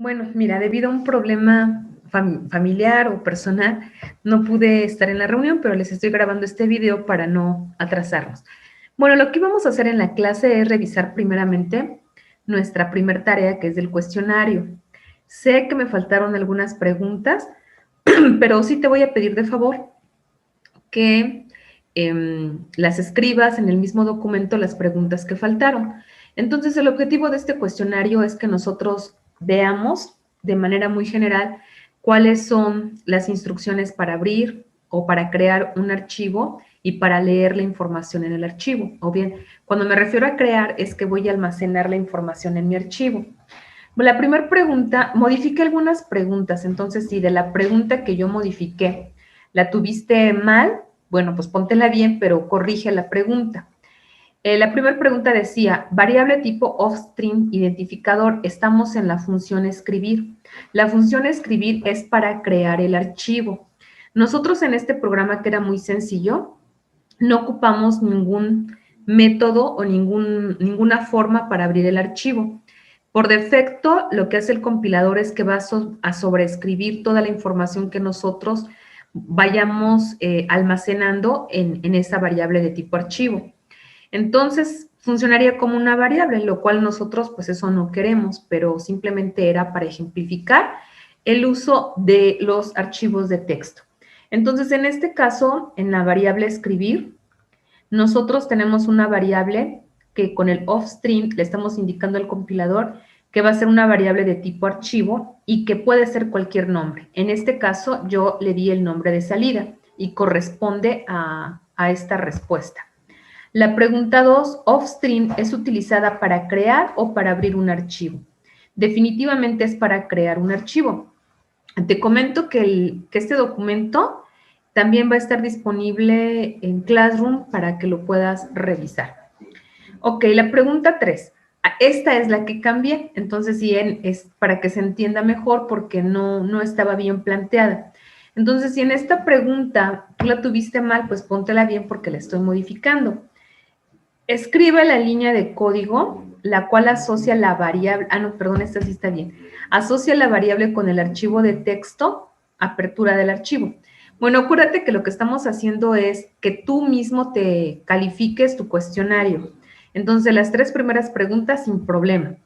Bueno, mira, debido a un problema familiar o personal, no pude estar en la reunión, pero les estoy grabando este video para no atrasarnos. Bueno, lo que vamos a hacer en la clase es revisar primeramente nuestra primer tarea, que es del cuestionario. Sé que me faltaron algunas preguntas, pero sí te voy a pedir de favor que las escribas en el mismo documento las preguntas que faltaron. Entonces, el objetivo de este cuestionario es que nosotros veamos de manera muy general cuáles son las instrucciones para abrir o para crear un archivo y para leer la información en el archivo. O bien, cuando me refiero a crear es que voy a almacenar la información en mi archivo. La primera pregunta, modifiqué algunas preguntas, entonces si de la pregunta que yo modifiqué la tuviste mal, bueno, pues póntela bien, pero corrige la pregunta. La primera pregunta decía, variable tipo offstream identificador, estamos en la función escribir. La función escribir es para crear el archivo. Nosotros en este programa, que era muy sencillo, no ocupamos ningún método o ninguna forma para abrir el archivo. Por defecto, lo que hace el compilador es que va a sobreescribir toda la información que nosotros vayamos almacenando en esa variable de tipo archivo. Entonces, funcionaría como una variable, lo cual nosotros, pues eso no queremos, pero simplemente era para ejemplificar el uso de los archivos de texto. Entonces, en este caso, en la variable escribir, nosotros tenemos una variable que con el offstream le estamos indicando al compilador que va a ser una variable de tipo archivo y que puede ser cualquier nombre. En este caso, yo le di el nombre de salida y corresponde a esta respuesta. La pregunta 2, offstream, ¿es utilizada para crear o para abrir un archivo? Definitivamente es para crear un archivo. Te comento que este documento también va a estar disponible en Classroom para que lo puedas revisar. Ok, la pregunta 3. Esta es la que cambié, entonces sí, es para que se entienda mejor porque no estaba bien planteada. Entonces, si en esta pregunta tú la tuviste mal, pues póntela bien porque la estoy modificando. Escribe la línea de código, la cual asocia la variable, no, perdón, esta sí está bien. Asocia la variable con el archivo de texto, apertura del archivo. Bueno, acuérdate que lo que estamos haciendo es que tú mismo te califiques tu cuestionario. Entonces, las 3 primeras preguntas sin problema.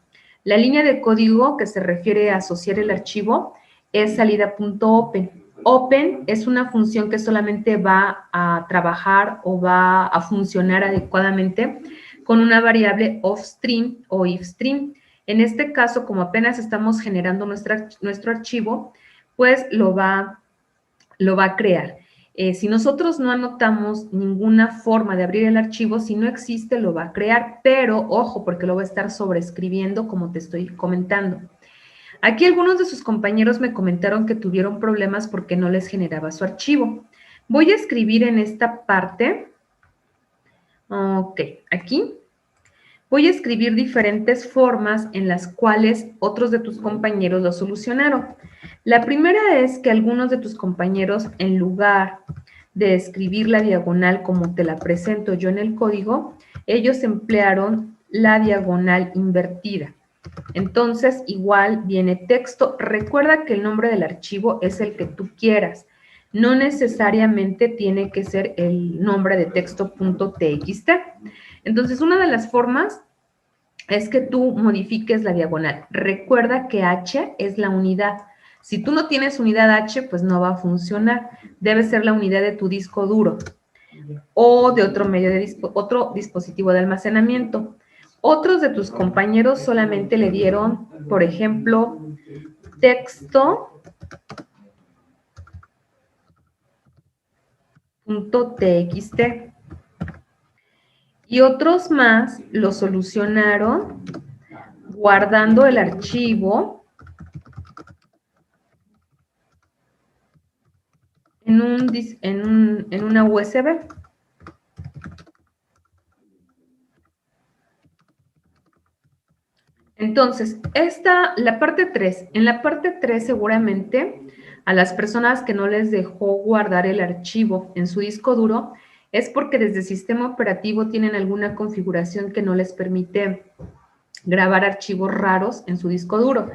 La línea de código que se refiere a asociar el archivo es salida.open. Open es una función que solamente va a trabajar o va a funcionar adecuadamente con una variable offstream o ifstream. En este caso, como apenas estamos generando nuestro archivo, pues lo va a crear. Si nosotros no anotamos ninguna forma de abrir el archivo, si no existe, lo va a crear, pero ojo, porque lo va a estar sobreescribiendo como te estoy comentando. Aquí algunos de sus compañeros me comentaron que tuvieron problemas porque no les generaba su archivo. Voy a escribir en esta parte. Ok, aquí. Voy a escribir diferentes formas en las cuales otros de tus compañeros lo solucionaron. La primera es que algunos de tus compañeros, en lugar de escribir la diagonal como te la presento yo en el código, ellos emplearon la diagonal invertida. Entonces, igual viene texto. Recuerda que el nombre del archivo es el que tú quieras. No necesariamente tiene que ser el nombre de texto.txt. Entonces, una de las formas es que tú modifiques la diagonal. Recuerda que H es la unidad. Si tú no tienes unidad H, pues no va a funcionar. Debe ser la unidad de tu disco duro o de otro dispositivo de almacenamiento. Otros de tus compañeros solamente le dieron, por ejemplo, texto.txt. Y otros más lo solucionaron guardando el archivo en una USB. Entonces, la parte 3. En la parte 3 seguramente a las personas que no les dejó guardar el archivo en su disco duro es porque desde el sistema operativo tienen alguna configuración que no les permite grabar archivos raros en su disco duro.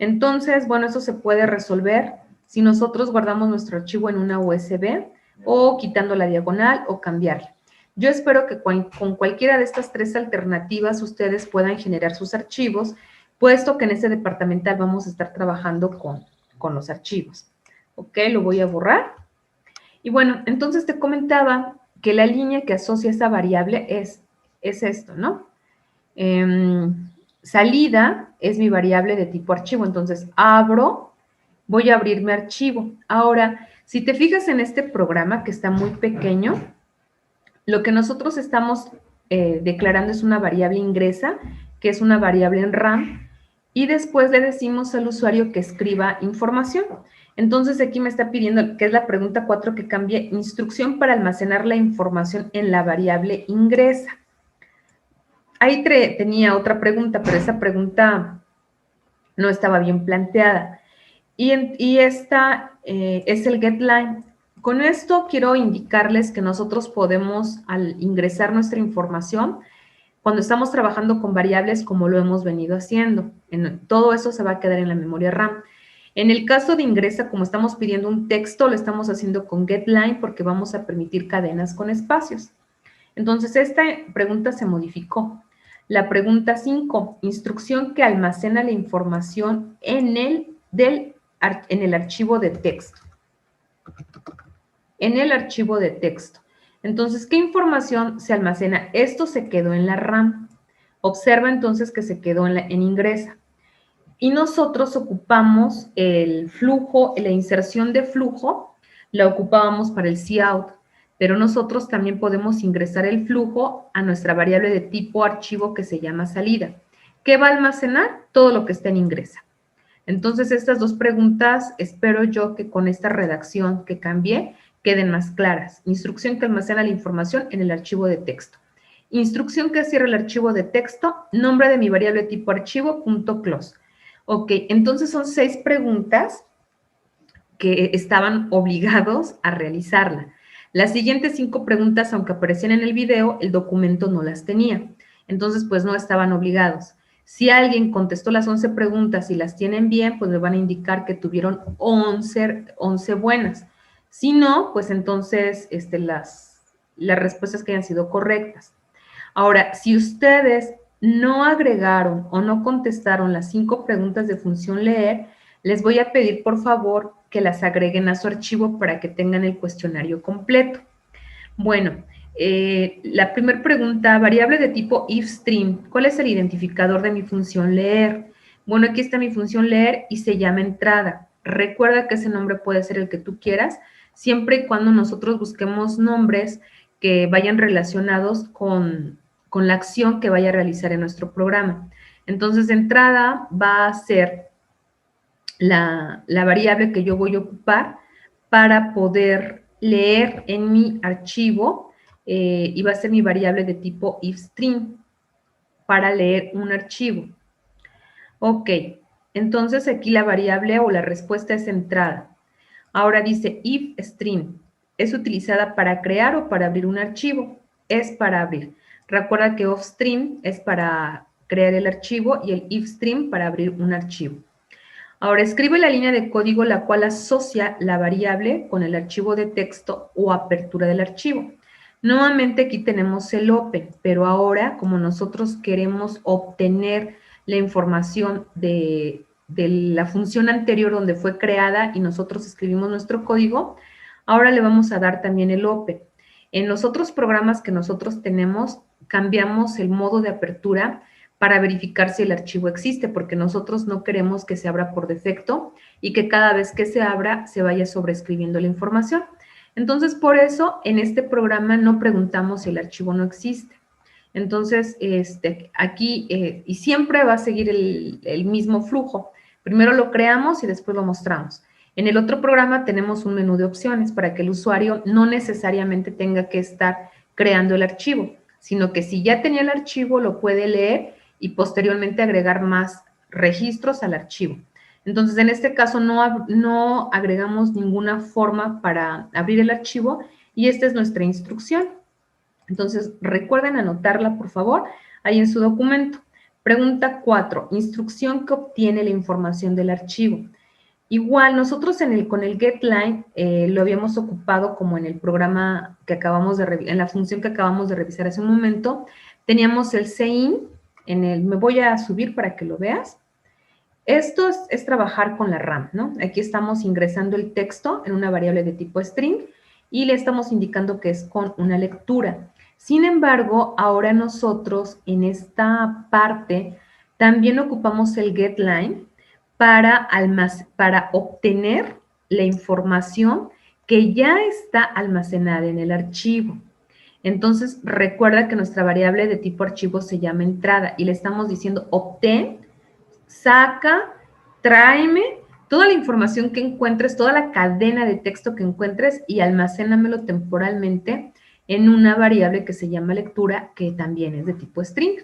Entonces, bueno, eso se puede resolver si nosotros guardamos nuestro archivo en una USB o quitando la diagonal o cambiarla. Yo espero que con cualquiera de estas tres alternativas ustedes puedan generar sus archivos, puesto que en este departamental vamos a estar trabajando con los archivos. Ok, lo voy a borrar. Y bueno, entonces te comentaba que la línea que asocia esa variable es esto, ¿no? Salida es mi variable de tipo archivo, entonces voy a abrir mi archivo. Ahora, si te fijas en este programa que está muy pequeño, lo que nosotros estamos declarando es una variable ingresa, que es una variable en RAM, y después le decimos al usuario que escriba información. Entonces aquí me está pidiendo, que es la pregunta 4, que cambie instrucción para almacenar la información en la variable ingresa. Ahí tenía otra pregunta, pero esa pregunta no estaba bien planteada. Y esta es el getLine. Con esto quiero indicarles que nosotros podemos, al ingresar nuestra información, cuando estamos trabajando con variables como lo hemos venido haciendo, todo eso se va a quedar en la memoria RAM. En el caso de ingresa, como estamos pidiendo un texto, lo estamos haciendo con getLine porque vamos a permitir cadenas con espacios. Entonces, esta pregunta se modificó. La pregunta 5, instrucción que almacena la información en el archivo de texto. En el archivo de texto. Entonces, ¿qué información se almacena? Esto se quedó en la RAM. Observa entonces que se quedó en ingresa. Y nosotros ocupamos el flujo, la inserción de flujo, la ocupábamos para el cout, pero nosotros también podemos ingresar el flujo a nuestra variable de tipo archivo que se llama salida. ¿Qué va a almacenar? Todo lo que está en ingresa. Entonces, estas dos preguntas, espero yo que con esta redacción que cambié, queden más claras. Instrucción que almacena la información en el archivo de texto. Instrucción que cierra el archivo de texto, nombre de mi variable tipo archivo, .close. Ok, entonces son 6 preguntas que estaban obligados a realizarla. Las siguientes 5 preguntas, aunque aparecían en el video, el documento no las tenía. Entonces, pues no estaban obligados. Si alguien contestó las 11 preguntas y las tienen bien, pues le van a indicar que tuvieron 11 buenas. Si no, pues entonces las respuestas que hayan sido correctas. Ahora, si ustedes no agregaron o no contestaron las 5 preguntas de función leer, les voy a pedir, por favor, que las agreguen a su archivo para que tengan el cuestionario completo. Bueno, la primera pregunta, variable de tipo ifstream. ¿Cuál es el identificador de mi función leer? Bueno, aquí está mi función leer y se llama entrada. Recuerda que ese nombre puede ser el que tú quieras, siempre y cuando nosotros busquemos nombres que vayan relacionados con la acción que vaya a realizar en nuestro programa. Entonces, entrada va a ser la variable que yo voy a ocupar para poder leer en mi archivo y va a ser mi variable de tipo ifstream para leer un archivo. Ok, entonces aquí la variable o la respuesta es entrada. Ahora dice ifstream. ¿Es utilizada para crear o para abrir un archivo? Es para abrir. Recuerda que offstream es para crear el archivo y el ifstream para abrir un archivo. Ahora escribe la línea de código la cual asocia la variable con el archivo de texto o apertura del archivo. Nuevamente aquí tenemos el open, pero ahora como nosotros queremos obtener la información de la función anterior donde fue creada y nosotros escribimos nuestro código, ahora le vamos a dar también el open. En los otros programas que nosotros tenemos, cambiamos el modo de apertura para verificar si el archivo existe, porque nosotros no queremos que se abra por defecto y que cada vez que se abra se vaya sobreescribiendo la información. Entonces, por eso, en este programa no preguntamos si el archivo no existe. Entonces, aquí, y siempre va a seguir el mismo flujo. Primero lo creamos y después lo mostramos. En el otro programa tenemos un menú de opciones para que el usuario no necesariamente tenga que estar creando el archivo, sino que si ya tenía el archivo, lo puede leer y posteriormente agregar más registros al archivo. Entonces, en este caso no agregamos ninguna forma para abrir el archivo y esta es nuestra instrucción. Entonces, recuerden anotarla, por favor, ahí en su documento. Pregunta 4. Instrucción que obtiene la información del archivo. Igual, nosotros con el getLine lo habíamos ocupado como en el programa que acabamos de revisar, en la función que acabamos de revisar hace un momento. Teníamos el CIN, me voy a subir para que lo veas. Esto es trabajar con la RAM, ¿no? Aquí estamos ingresando el texto en una variable de tipo string y le estamos indicando que es con una lectura. Sin embargo, ahora nosotros en esta parte también ocupamos el getLine para obtener la información que ya está almacenada en el archivo. Entonces, recuerda que nuestra variable de tipo archivo se llama entrada y le estamos diciendo obtén, saca, tráeme toda la información que encuentres, toda la cadena de texto que encuentres y almacénamelo temporalmente en una variable que se llama lectura, que también es de tipo string.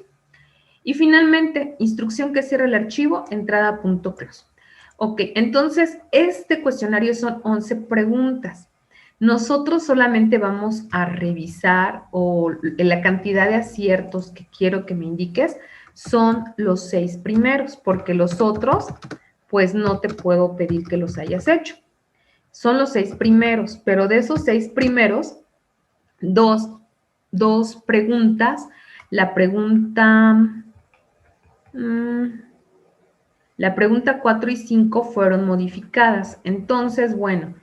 Y finalmente, instrucción que cierra el archivo, entrada.close. Ok, entonces este cuestionario son 11 preguntas. Nosotros solamente vamos a revisar o la cantidad de aciertos que quiero que me indiques son los 6 primeros, porque los otros, pues no te puedo pedir que los hayas hecho. Son los 6 primeros, pero de esos 6 primeros, dos preguntas. La pregunta 4 y 5 fueron modificadas. Entonces, bueno,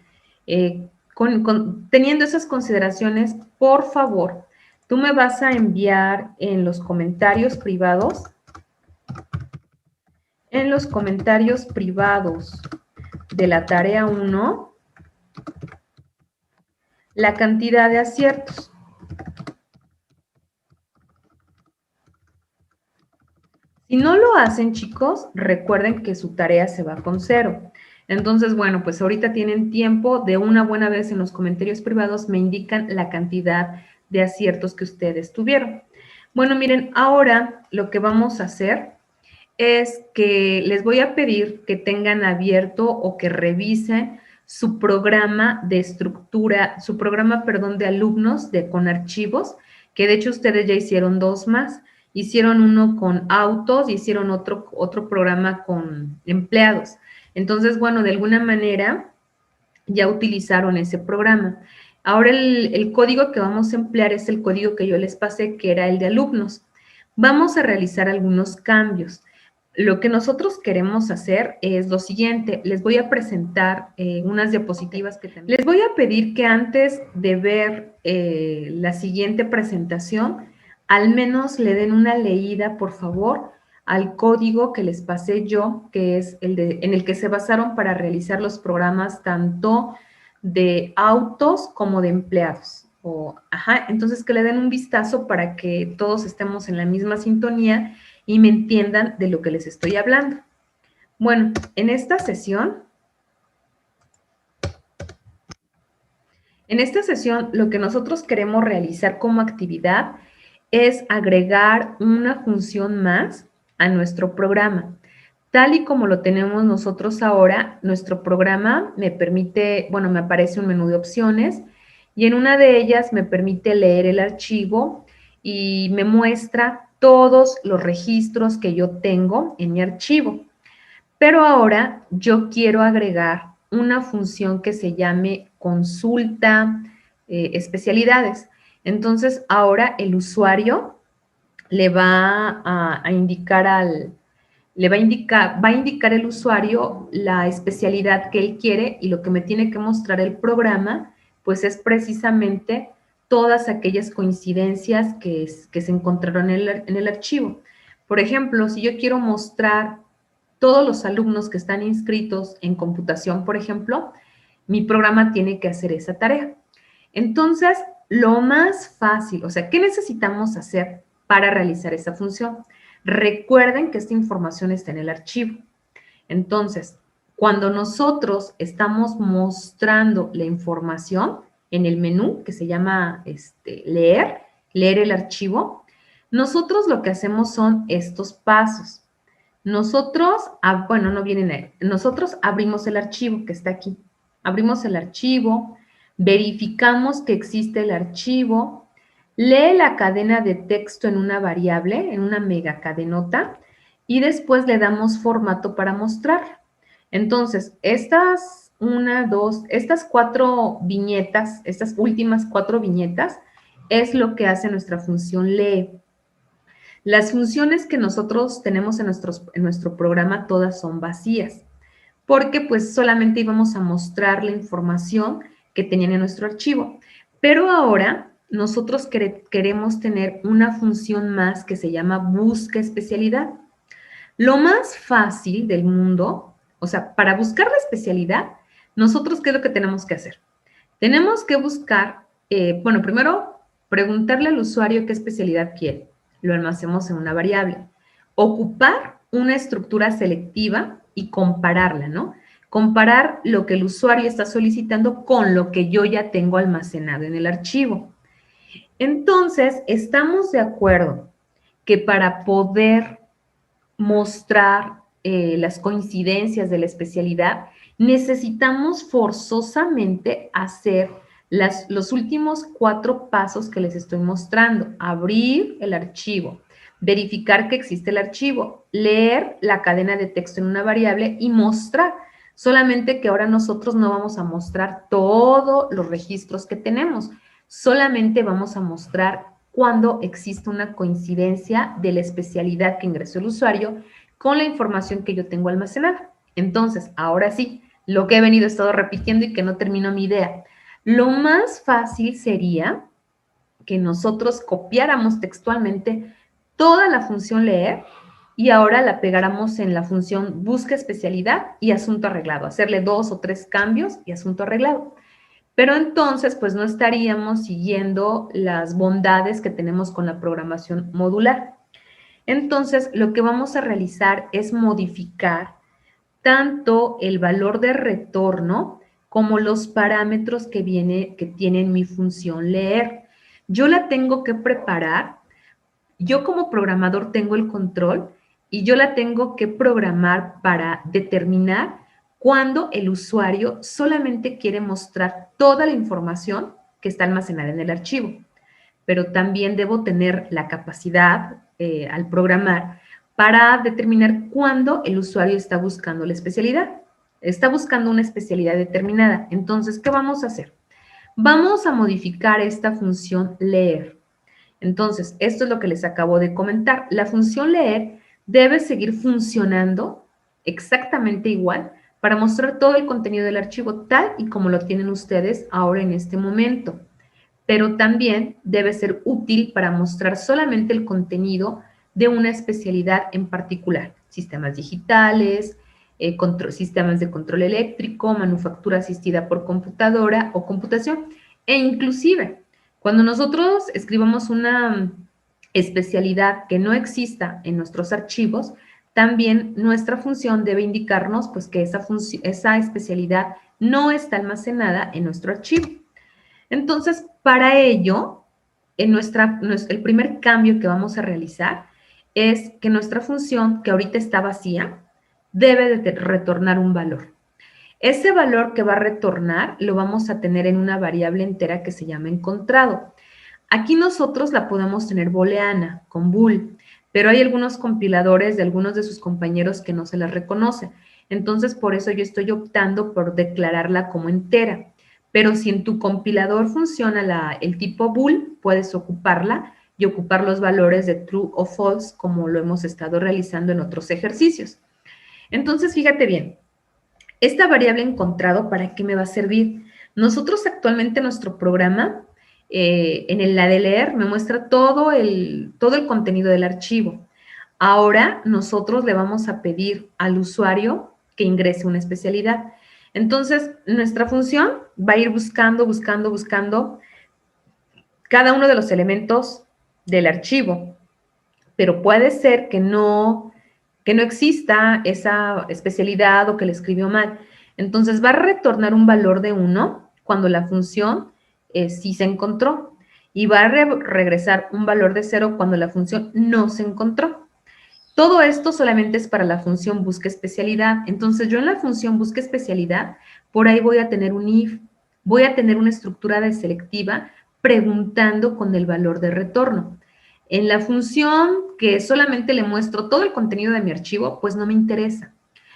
teniendo esas consideraciones, por favor, tú me vas a enviar en los comentarios privados, de la tarea 1, la cantidad de aciertos. Si no lo hacen, chicos, recuerden que su tarea se va con 0. Entonces, bueno, pues ahorita tienen tiempo, de una buena vez en los comentarios privados me indican la cantidad de aciertos que ustedes tuvieron. Bueno, miren, ahora lo que vamos a hacer es que les voy a pedir que tengan abierto o que revisen su programa de estructura, de alumnos con archivos, que de hecho ustedes ya hicieron 2 más. Hicieron uno con autos y hicieron otro programa con empleados. Entonces, bueno, de alguna manera ya utilizaron ese programa. Ahora el código que vamos a emplear es el código que yo les pasé, que era el de alumnos. Vamos a realizar algunos cambios. Lo que nosotros queremos hacer es lo siguiente. Les voy a presentar unas diapositivas que tenemos. Les voy a pedir que antes de ver la siguiente presentación, al menos le den una leída, por favor, al código que les pasé yo, que es en el que se basaron para realizar los programas tanto de autos como de empleados. Entonces que le den un vistazo para que todos estemos en la misma sintonía y me entiendan de lo que les estoy hablando. Bueno, en esta sesión lo que nosotros queremos realizar como actividad es agregar una función más a nuestro programa. Tal y como lo tenemos nosotros ahora, nuestro programa me permite, bueno, me aparece un menú de opciones y en una de ellas me permite leer el archivo y me muestra todos los registros que yo tengo en mi archivo. Pero ahora yo quiero agregar una función que se llame consulta especialidades. Entonces, ahora el usuario le va a indicar va a indicar el usuario la especialidad que él quiere y lo que me tiene que mostrar el programa, pues es precisamente todas aquellas coincidencias que se encontraron en el archivo. Por ejemplo, si yo quiero mostrar todos los alumnos que están inscritos en computación, por ejemplo, mi programa tiene que hacer esa tarea. Entonces, lo más fácil, o sea, ¿qué necesitamos hacer para realizar esa función? Recuerden que esta información está en el archivo. Entonces, cuando nosotros estamos mostrando la información en el menú que se llama leer el archivo, nosotros lo que hacemos son estos pasos. Nosotros, bueno, no vienen ahí. Nosotros abrimos el archivo que está aquí. Abrimos el archivo, verificamos que existe el archivo, lee la cadena de texto en una variable, en una megacadenota, y después le damos formato para mostrar. Entonces, estas cuatro viñetas, estas últimas cuatro viñetas, es lo que hace nuestra función lee. Las funciones que nosotros tenemos en nuestro programa todas son vacías, porque pues solamente íbamos a mostrar la información que tenían en nuestro archivo. Pero ahora nosotros queremos tener una función más que se llama busca especialidad. Lo más fácil del mundo, o sea, para buscar la especialidad, nosotros, ¿qué es lo que tenemos que hacer? Tenemos que buscar, bueno, primero preguntarle al usuario qué especialidad quiere. Lo almacenamos en una variable. Ocupar una estructura selectiva y compararla, ¿no? Comparar lo que el usuario está solicitando con lo que yo ya tengo almacenado en el archivo. Entonces, estamos de acuerdo que para poder mostrar las coincidencias de la especialidad, necesitamos forzosamente hacer los últimos 4 pasos que les estoy mostrando. Abrir el archivo, verificar que existe el archivo, leer la cadena de texto en una variable y mostrar. Solamente que ahora nosotros no vamos a mostrar todos los registros que tenemos, solamente vamos a mostrar cuando existe una coincidencia de la especialidad que ingresó el usuario con la información que yo tengo almacenada. Entonces, ahora sí, lo que he venido estado repitiendo y que no termino mi idea. Lo más fácil sería que nosotros copiáramos textualmente toda la función leer y ahora la pegáramos en la función busca especialidad y asunto arreglado, hacerle 2 o 3 cambios y asunto arreglado. Pero entonces, pues no estaríamos siguiendo las bondades que tenemos con la programación modular. Entonces, lo que vamos a realizar es modificar tanto el valor de retorno como los parámetros que tiene mi función leer. Yo la tengo que preparar, yo como programador tengo el control y yo la tengo que programar para determinar cuando el usuario solamente quiere mostrar toda la información que está almacenada en el archivo. Pero también debo tener la capacidad al programar para determinar cuándo el usuario está buscando la especialidad. Está buscando una especialidad determinada. Entonces, ¿qué vamos a hacer? Vamos a modificar esta función leer. Entonces, esto es lo que les acabo de comentar. La función leer debe seguir funcionando exactamente igual para mostrar todo el contenido del archivo tal y como lo tienen ustedes ahora en este momento. Pero también debe ser útil para mostrar solamente el contenido de una especialidad en particular. Sistemas digitales, sistemas de control eléctrico, manufactura asistida por computadora o computación. E inclusive, cuando nosotros escribamos una especialidad que no exista en nuestros archivos, también nuestra función debe indicarnos pues, que esa especialidad no está almacenada en nuestro archivo. Entonces, para ello, el primer cambio que vamos a realizar es que nuestra función, que ahorita está vacía, debe de retornar un valor. Ese valor que va a retornar lo vamos a tener en una variable entera que se llama encontrado. Aquí nosotros la podemos tener booleana, con bool, pero hay algunos compiladores de algunos de sus compañeros que no se las reconocen. Entonces, por eso yo estoy optando por declararla como entera. Pero si en tu compilador funciona el tipo bool, puedes ocuparla y ocupar los valores de true o false como lo hemos estado realizando en otros ejercicios. Entonces, fíjate bien, esta variable encontrado, ¿para qué me va a servir? Nosotros actualmente nuestro programa, en la de leer, me muestra todo el contenido del archivo. Ahora nosotros le vamos a pedir al usuario que ingrese una especialidad. Entonces, nuestra función va a ir buscando cada uno de los elementos del archivo, pero puede ser que no exista esa especialidad o que le escribió mal. Entonces, va a retornar un valor de 1 cuando la función sí se encontró y va a regresar un valor de 0 cuando la función no se encontró. Todo esto solamente es para la función busca especialidad. Entonces, yo en la función busca especialidad, por ahí voy a tener un if, voy a tener una estructura de selectiva preguntando con el valor de retorno. En la función que solamente le muestro todo el contenido de mi archivo, pues no me interesa.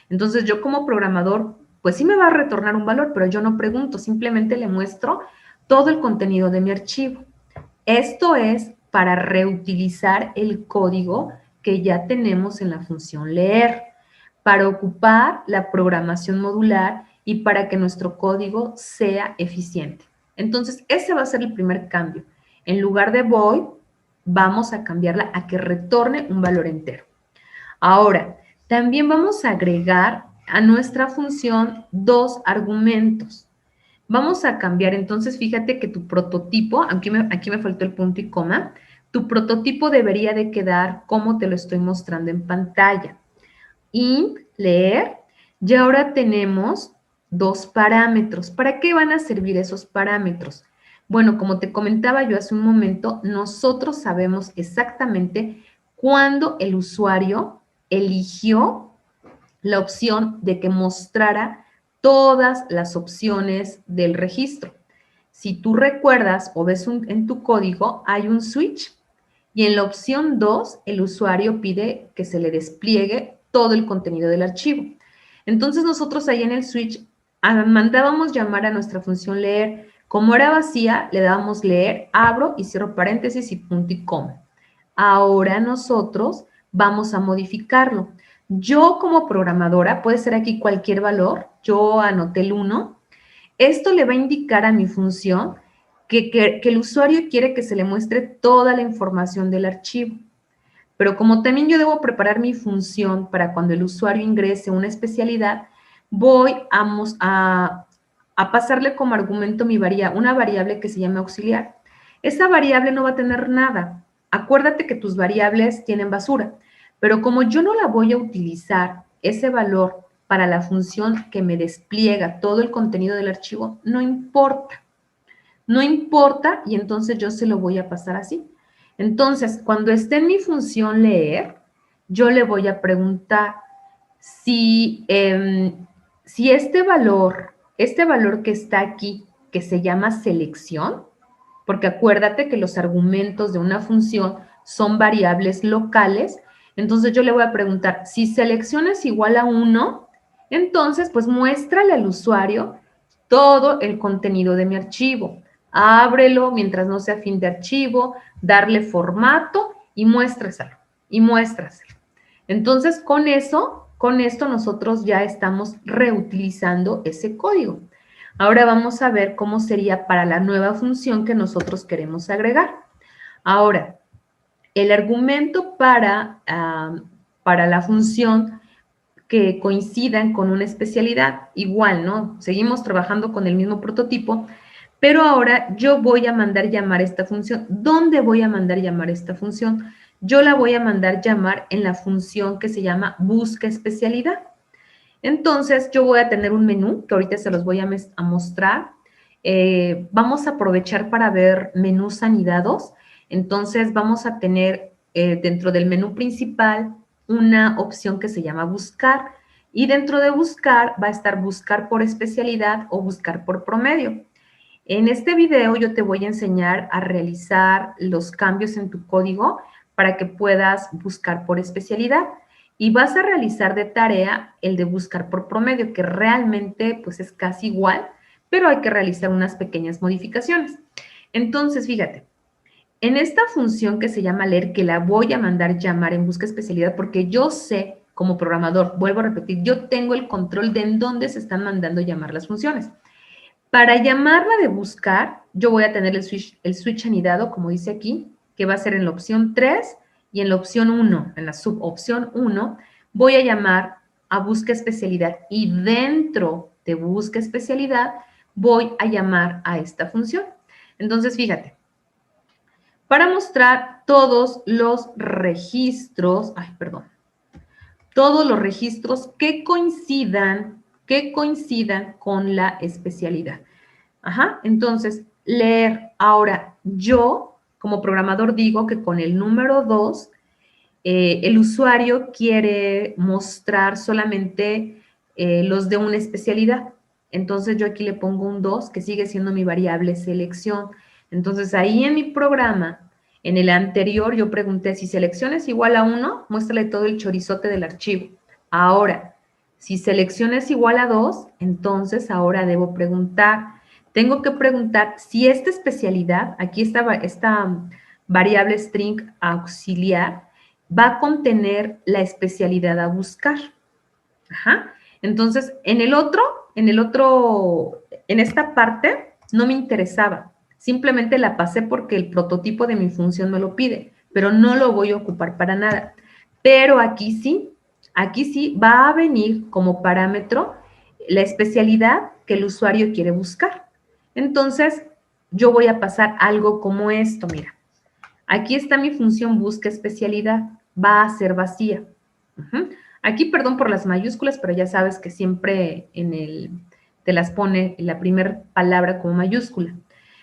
Entonces yo como programador, pues sí me va a retornar un valor, pero yo no pregunto, simplemente le muestro todo el contenido de mi archivo. Esto es para reutilizar el código que ya tenemos en la función leer, para ocupar la programación modular y para que nuestro código sea eficiente. Entonces, ese va a ser el primer cambio. En lugar de void, vamos a cambiarla a que retorne un valor entero. Ahora, también vamos a agregar a nuestra función dos argumentos. Vamos a cambiar, entonces, fíjate que tu prototipo, aquí me faltó el punto y coma, tu prototipo debería de quedar como te lo estoy mostrando en pantalla. Int, leer, y ahora tenemos dos parámetros. ¿Para qué van a servir esos parámetros? Bueno, como te comentaba yo hace un momento, nosotros sabemos exactamente cuándo el usuario eligió la opción de que mostrara todas las opciones del registro. Si tú recuerdas o ves en tu código, hay un switch y en la opción 2 el usuario pide que se le despliegue todo el contenido del archivo. Entonces nosotros ahí en el switch mandábamos llamar a nuestra función leer. Como era vacía, le dábamos leer, abro y cierro paréntesis y punto y coma. Ahora nosotros vamos a modificarlo. Yo como programadora, puede ser aquí cualquier valor, yo anoté el 1, esto le va a indicar a mi función que el usuario quiere que se le muestre toda la información del archivo. Pero como también yo debo preparar mi función para cuando el usuario ingrese una especialidad, voy a pasarle como argumento una variable que se llama auxiliar. Esa variable no va a tener nada. Acuérdate que tus variables tienen basura, pero como yo no la voy a utilizar, ese valor para la función que me despliega todo el contenido del archivo, no importa. No importa y entonces yo se lo voy a pasar así. Entonces, cuando esté en mi función leer, yo le voy a preguntar si, si este valor que está aquí, que se llama selección, porque acuérdate que los argumentos de una función son variables locales, entonces yo le voy a preguntar, si selección es igual a 1, entonces pues muéstrale al usuario todo el contenido de mi archivo. Ábrelo mientras no sea fin de archivo, darle formato y muéstraselo. Entonces, con esto nosotros ya estamos reutilizando ese código. Ahora vamos a ver cómo sería para la nueva función que nosotros queremos agregar. Ahora, el argumento para la función que coincidan con una especialidad, igual, ¿no? Seguimos trabajando con el mismo prototipo, pero ahora yo voy a mandar llamar esta función. ¿Dónde voy a mandar llamar esta función? Yo la voy a mandar llamar en la función que se llama busca especialidad. Entonces, yo voy a tener un menú que ahorita se los voy a mostrar. Vamos a aprovechar para ver menús anidados. Entonces, vamos a tener dentro del menú principal una opción que se llama buscar. Y dentro de buscar va a estar buscar por especialidad o buscar por promedio. En este video yo te voy a enseñar a realizar los cambios en tu código para que puedas buscar por especialidad y vas a realizar de tarea el de buscar por promedio, que realmente pues es casi igual, pero hay que realizar unas pequeñas modificaciones. Entonces, fíjate, en esta función que se llama leer, que la voy a mandar llamar en busca especialidad, porque yo sé como programador, vuelvo a repetir, yo tengo el control de en dónde se están mandando llamar las funciones. Para llamarla de buscar, yo voy a tener el switch anidado, como dice aquí, que va a ser en la opción 3 y en la opción 1, en la subopción 1, voy a llamar a busca especialidad y dentro de busca especialidad voy a llamar a esta función. Entonces, fíjate, para mostrar todos los registros, todos los registros que coincidan con la especialidad. Entonces, leer. Ahora, yo como programador digo que con el número 2, el usuario quiere mostrar solamente los de una especialidad. Entonces, yo aquí le pongo un 2, que sigue siendo mi variable selección. Entonces, ahí en mi programa, en el anterior, yo pregunté si selección es igual a 1, muéstrale todo el chorizote del archivo. Ahora, si selección es igual a 2, entonces ahora debo preguntar. Tengo que preguntar si esta especialidad, aquí esta variable string auxiliar, va a contener la especialidad a buscar. Ajá. Entonces, en esta parte no me interesaba. Simplemente la pasé porque el prototipo de mi función me lo pide, pero no lo voy a ocupar para nada. Pero aquí sí va a venir como parámetro la especialidad que el usuario quiere buscar. Entonces, yo voy a pasar algo como esto, mira. Aquí está mi función busca especialidad, va a ser vacía. Aquí, perdón por las mayúsculas, pero ya sabes que siempre te las pone la primera palabra como mayúscula.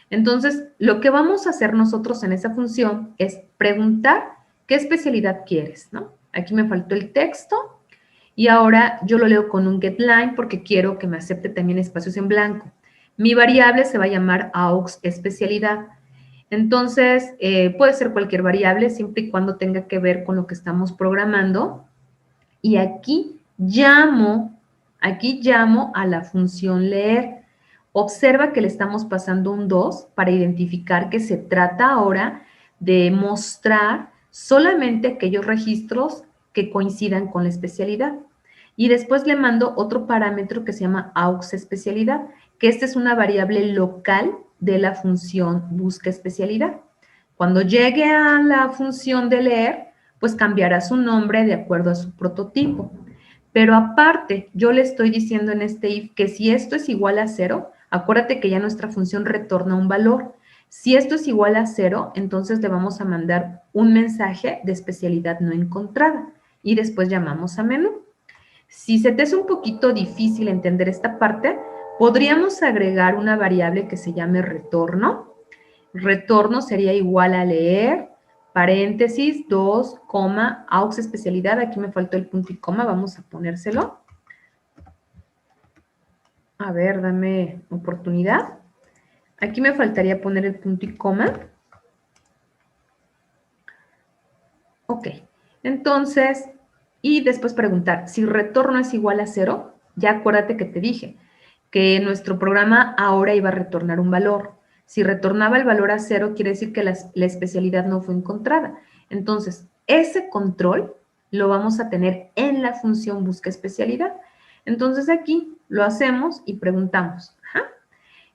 Entonces, lo que vamos a hacer nosotros en esa función es preguntar qué especialidad quieres, ¿no? Aquí me faltó el texto y ahora yo lo leo con un getLine porque quiero que me acepte también espacios en blanco. Mi variable se va a llamar aux especialidad. Entonces, puede ser cualquier variable siempre y cuando tenga que ver con lo que estamos programando. Y aquí llamo a la función leer. Observa que le estamos pasando un 2 para identificar que se trata ahora de mostrar solamente aquellos registros que coincidan con la especialidad. Y después le mando otro parámetro que se llama aux especialidad, que esta es una variable local de la función busca especialidad. Cuando llegue a la función de leer, pues cambiará su nombre de acuerdo a su prototipo. Pero aparte, yo le estoy diciendo en este if que si esto es igual a 0, acuérdate que ya nuestra función retorna un valor. Si esto es igual a 0, entonces le vamos a mandar un mensaje de especialidad no encontrada y después llamamos a menú. Si se te es un poquito difícil entender esta parte, podríamos agregar una variable que se llame retorno. Retorno sería igual a leer, paréntesis, 2, aux especialidad. Aquí me faltó el punto y coma, vamos a ponérselo. A ver, dame oportunidad. Aquí me faltaría poner el punto y coma. Ok, entonces, y después preguntar, si retorno es igual a 0, ya acuérdate que te dije que nuestro programa ahora iba a retornar un valor. Si retornaba el valor a 0, quiere decir que la especialidad no fue encontrada. Entonces, ese control lo vamos a tener en la función busca especialidad. Entonces, aquí lo hacemos y preguntamos.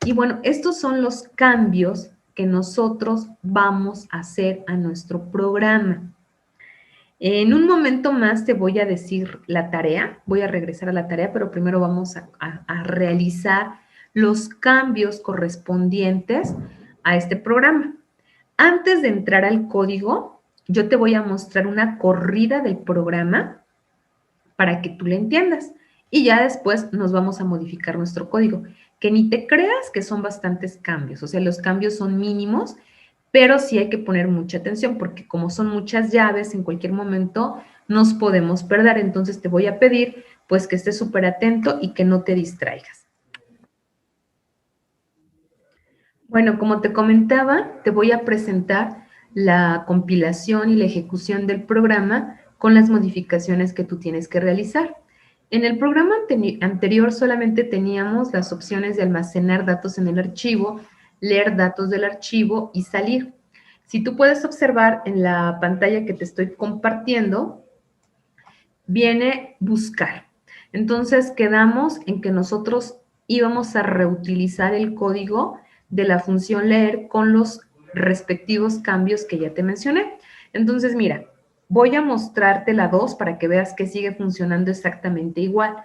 Y bueno, estos son los cambios que nosotros vamos a hacer a nuestro programa. En un momento más te voy a decir la tarea, voy a regresar a la tarea, pero primero vamos a realizar los cambios correspondientes a este programa. Antes de entrar al código, yo te voy a mostrar una corrida del programa para que tú le entiendas. Y ya después nos vamos a modificar nuestro código. Que ni te creas que son bastantes cambios, o sea, los cambios son mínimos, pero sí hay que poner mucha atención porque como son muchas llaves, en cualquier momento nos podemos perder. Entonces te voy a pedir pues que estés súper atento y que no te distraigas. Bueno, como te comentaba, te voy a presentar la compilación y la ejecución del programa con las modificaciones que tú tienes que realizar. En el programa anterior solamente teníamos las opciones de almacenar datos en el archivo, leer datos del archivo y salir. Si tú puedes observar en la pantalla que te estoy compartiendo, viene buscar. Entonces quedamos en que nosotros íbamos a reutilizar el código de la función leer con los respectivos cambios que ya te mencioné. Entonces, mira, voy a mostrarte la 2 para que veas que sigue funcionando exactamente igual.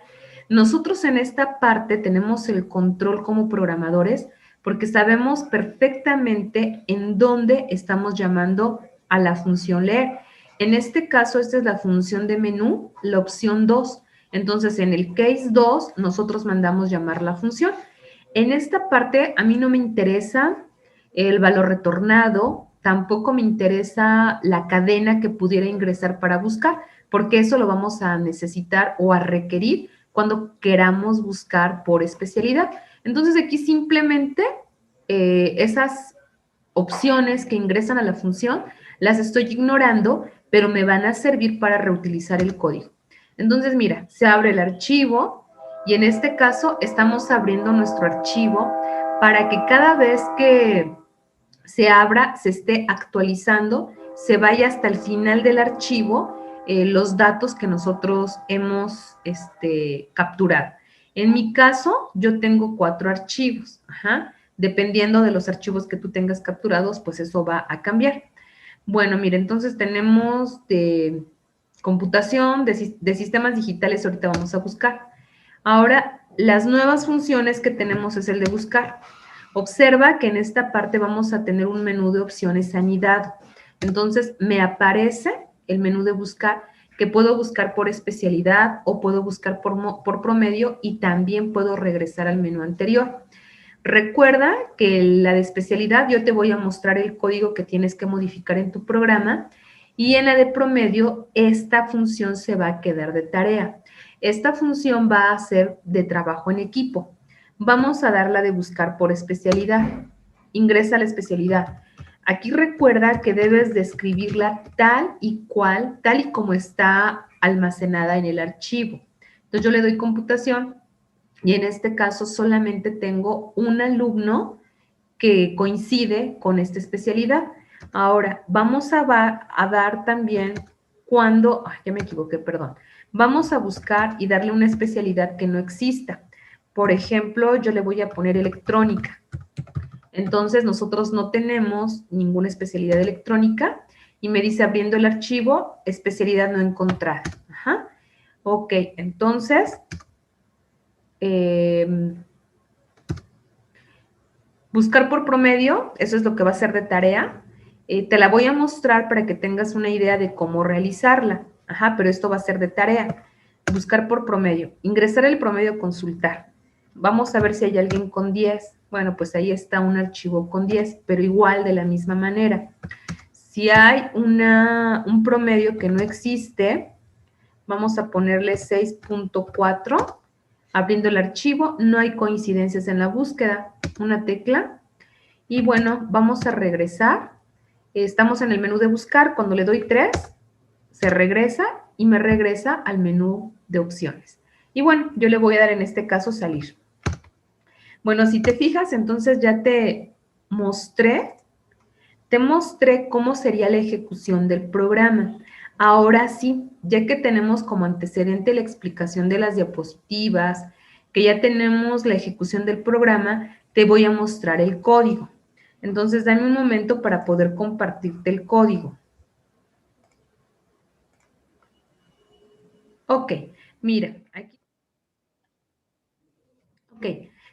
Nosotros en esta parte tenemos el control como programadores porque sabemos perfectamente en dónde estamos llamando a la función leer. En este caso, esta es la función de menú, la opción 2. Entonces, en el case 2, nosotros mandamos llamar la función. En esta parte, a mí no me interesa el valor retornado, tampoco me interesa la cadena que pudiera ingresar para buscar, porque eso lo vamos a necesitar o a requerir cuando queramos buscar por especialidad. Entonces, aquí simplemente esas opciones que ingresan a la función, las estoy ignorando, pero me van a servir para reutilizar el código. Entonces, mira, se abre el archivo y en este caso estamos abriendo nuestro archivo para que cada vez que se abra, se esté actualizando, se vaya hasta el final del archivo los datos que nosotros hemos capturado. En mi caso, yo tengo 4 archivos. Ajá. Dependiendo de los archivos que tú tengas capturados, pues eso va a cambiar. Bueno, mire, entonces tenemos de computación, de sistemas digitales, ahorita vamos a buscar. Ahora, las nuevas funciones que tenemos es el de buscar. Observa que en esta parte vamos a tener un menú de opciones anidado. Entonces, me aparece el menú de buscar, que puedo buscar por especialidad o puedo buscar por promedio y también puedo regresar al menú anterior. Recuerda que la de especialidad yo te voy a mostrar el código que tienes que modificar en tu programa y en la de promedio esta función se va a quedar de tarea. Esta función va a ser de trabajo en equipo. Vamos a dar la de buscar por especialidad. Ingresa a la especialidad. Aquí recuerda que debes de escribirla tal y cual, tal y como está almacenada en el archivo. Entonces yo le doy computación y en este caso solamente tengo un alumno que coincide con esta especialidad. Ahora, vamos a dar también cuando, ya me equivoqué, perdón. Vamos a buscar y darle una especialidad que no exista. Por ejemplo, yo le voy a poner electrónica. Entonces, nosotros no tenemos ninguna especialidad de electrónica y me dice abriendo el archivo, especialidad no encontrada. Ajá. Ok, entonces, buscar por promedio, eso es lo que va a ser de tarea. Te la voy a mostrar para que tengas una idea de cómo realizarla. Ajá, pero esto va a ser de tarea. Buscar por promedio. Ingresar el promedio, consultar. Vamos a ver si hay alguien con 10. Bueno, pues ahí está un archivo con 10, pero igual de la misma manera. Si hay un promedio que no existe, vamos a ponerle 6.4. Abriendo el archivo, no hay coincidencias en la búsqueda. Una tecla. Y bueno, vamos a regresar. Estamos en el menú de buscar. Cuando le doy 3, se regresa y me regresa al menú de opciones. Y bueno, yo le voy a dar en este caso salir. Bueno, si te fijas, entonces ya te mostré cómo sería la ejecución del programa. Ahora sí, ya que tenemos como antecedente la explicación de las diapositivas, que ya tenemos la ejecución del programa, te voy a mostrar el código. Entonces, dame un momento para poder compartirte el código. Ok, mira, aquí. Ok,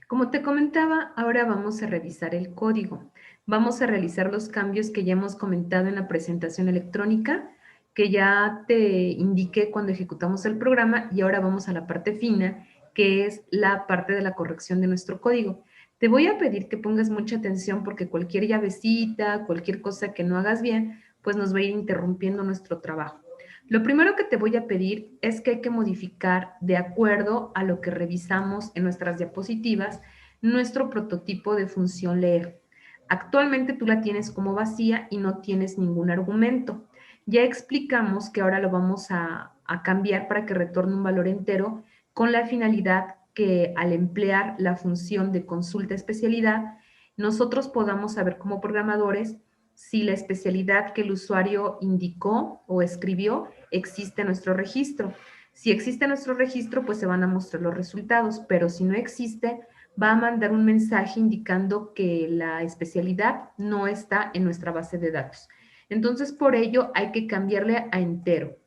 como te comentaba, ahora vamos a revisar el código. Vamos a realizar los cambios que ya hemos comentado en la presentación electrónica, que ya te indiqué cuando ejecutamos el programa, y ahora vamos a la parte fina, que es la parte de la corrección de nuestro código. Te voy a pedir que pongas mucha atención porque cualquier llavecita, cualquier cosa que no hagas bien, pues nos va a ir interrumpiendo nuestro trabajo. Lo primero que te voy a pedir es que hay que modificar, de acuerdo a lo que revisamos en nuestras diapositivas, nuestro prototipo de función leer. Actualmente tú la tienes como vacía y no tienes ningún argumento. Ya explicamos que ahora lo vamos a cambiar para que retorne un valor entero con la finalidad que al emplear la función de consulta especialidad, nosotros podamos saber como programadores si la especialidad que el usuario indicó o escribió existe en nuestro registro. Si existe en nuestro registro, pues se van a mostrar los resultados, pero si no existe, va a mandar un mensaje indicando que la especialidad no está en nuestra base de datos. Entonces, por ello, hay que cambiarle a entero.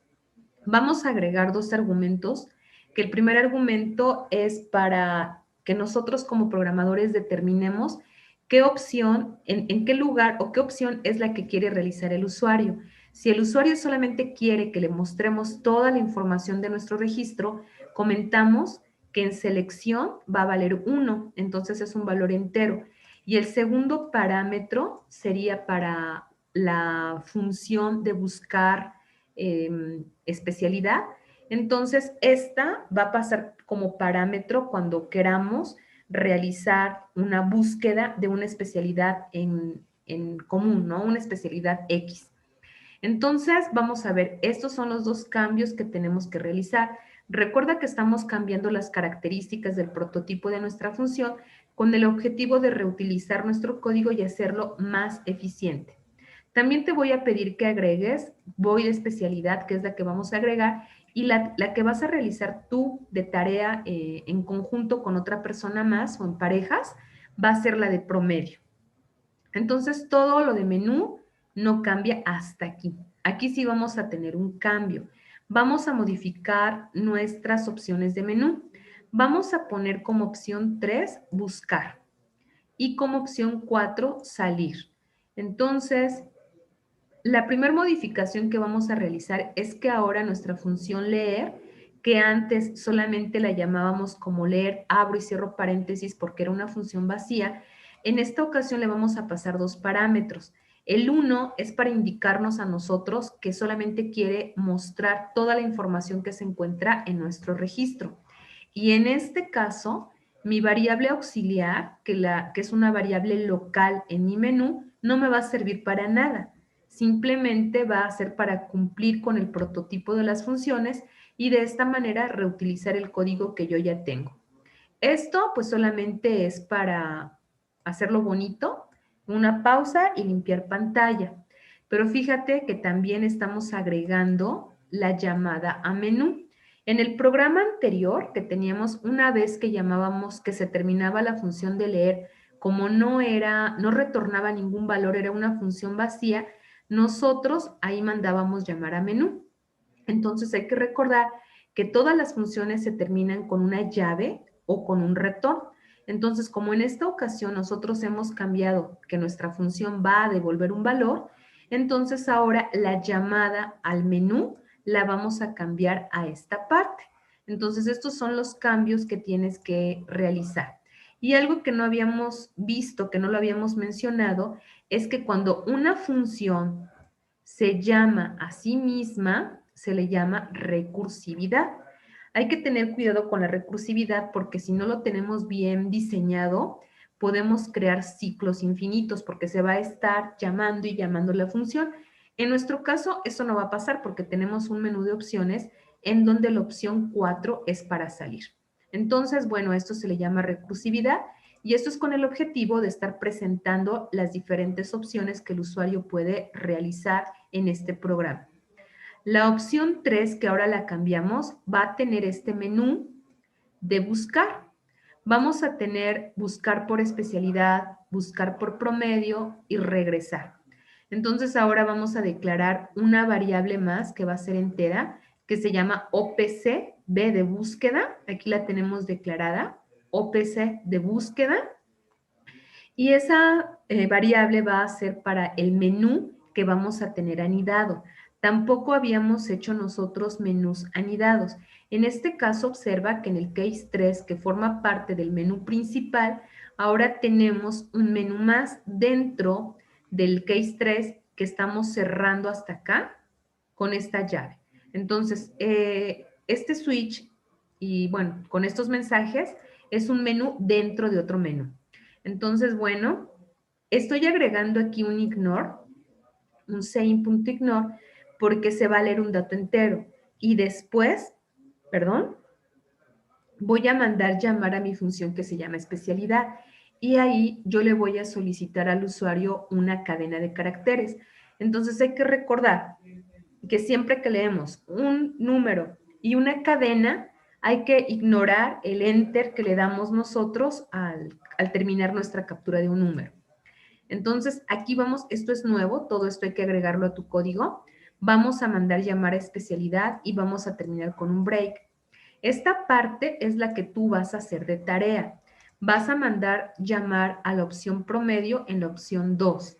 Vamos a agregar 2 argumentos, que el primer argumento es para que nosotros como programadores determinemos qué opción, en qué lugar o qué opción es la que quiere realizar el usuario. Si el usuario solamente quiere que le mostremos toda la información de nuestro registro, comentamos que en selección va a valer 1, entonces es un valor entero. Y el segundo parámetro sería para la función de buscar especialidad. Entonces, esta va a pasar como parámetro cuando queramos realizar una búsqueda de una especialidad en común, ¿no? Una especialidad X. Entonces, vamos a ver, estos son los dos cambios que tenemos que realizar. Recuerda que estamos cambiando las características del prototipo de nuestra función con el objetivo de reutilizar nuestro código y hacerlo más eficiente. También te voy a pedir que agregues voy de especialidad, que es la que vamos a agregar, y la que vas a realizar tú de tarea en conjunto con otra persona más o en parejas, va a ser la de promedio. Entonces, todo lo de menú no cambia hasta aquí. Aquí sí vamos a tener un cambio. Vamos a modificar nuestras opciones de menú. Vamos a poner como opción 3, buscar. Y como opción 4, salir. Entonces, la primera modificación que vamos a realizar es que ahora nuestra función leer, que antes solamente la llamábamos como leer, abro y cierro paréntesis porque era una función vacía, en esta ocasión le vamos a pasar dos parámetros. El 1 es para indicarnos a nosotros que solamente quiere mostrar toda la información que se encuentra en nuestro registro. Y en este caso, mi variable auxiliar, que es una variable local en mi menú, no me va a servir para nada. Simplemente va a ser para cumplir con el prototipo de las funciones y de esta manera reutilizar el código que yo ya tengo. Esto pues solamente es para hacerlo bonito, una pausa y limpiar pantalla. Pero fíjate que también estamos agregando la llamada a menú. En el programa anterior que teníamos, una vez que llamábamos, que se terminaba la función de leer, como no retornaba ningún valor, era una función vacía, nosotros ahí mandábamos llamar a menú. Entonces hay que recordar que todas las funciones se terminan con una llave o con un retorno. Entonces, como en esta ocasión nosotros hemos cambiado que nuestra función va a devolver un valor, entonces ahora la llamada al menú la vamos a cambiar a esta parte. Entonces, estos son los cambios que tienes que realizar. Y algo que no habíamos visto, que no lo habíamos mencionado, es que cuando una función se llama a sí misma, se le llama recursividad. Hay que tener cuidado con la recursividad porque si no lo tenemos bien diseñado, podemos crear ciclos infinitos porque se va a estar llamando y llamando la función. En nuestro caso, eso no va a pasar porque tenemos un menú de opciones en donde la opción 4 es para salir. Entonces, bueno, esto se le llama recursividad y esto es con el objetivo de estar presentando las diferentes opciones que el usuario puede realizar en este programa. La opción 3, que ahora la cambiamos, va a tener este menú de buscar. Vamos a tener buscar por especialidad, buscar por promedio y regresar. Entonces ahora vamos a declarar una variable más que va a ser entera, que se llama OPC, B de búsqueda. Aquí la tenemos declarada, OPC de búsqueda. Y esa variable va a ser para el menú que vamos a tener anidado. Tampoco habíamos hecho nosotros menús anidados. En este caso, observa que en el case 3, que forma parte del menú principal, ahora tenemos un menú más dentro del case 3 que estamos cerrando hasta acá con esta llave. Entonces, este switch y bueno, con estos mensajes es un menú dentro de otro menú. Entonces, bueno, estoy agregando aquí un ignore, un sein.ignore, porque se va a leer un dato entero. Y después, perdón, voy a mandar llamar a mi función que se llama especialidad. Y ahí yo le voy a solicitar al usuario una cadena de caracteres. Entonces hay que recordar que siempre que leemos un número y una cadena, hay que ignorar el enter que le damos nosotros al terminar nuestra captura de un número. Entonces, aquí vamos, esto es nuevo, todo esto hay que agregarlo a tu código. Vamos a mandar llamar a especialidad y vamos a terminar con un break. Esta parte es la que tú vas a hacer de tarea. Vas a mandar llamar a la opción promedio en la opción 2.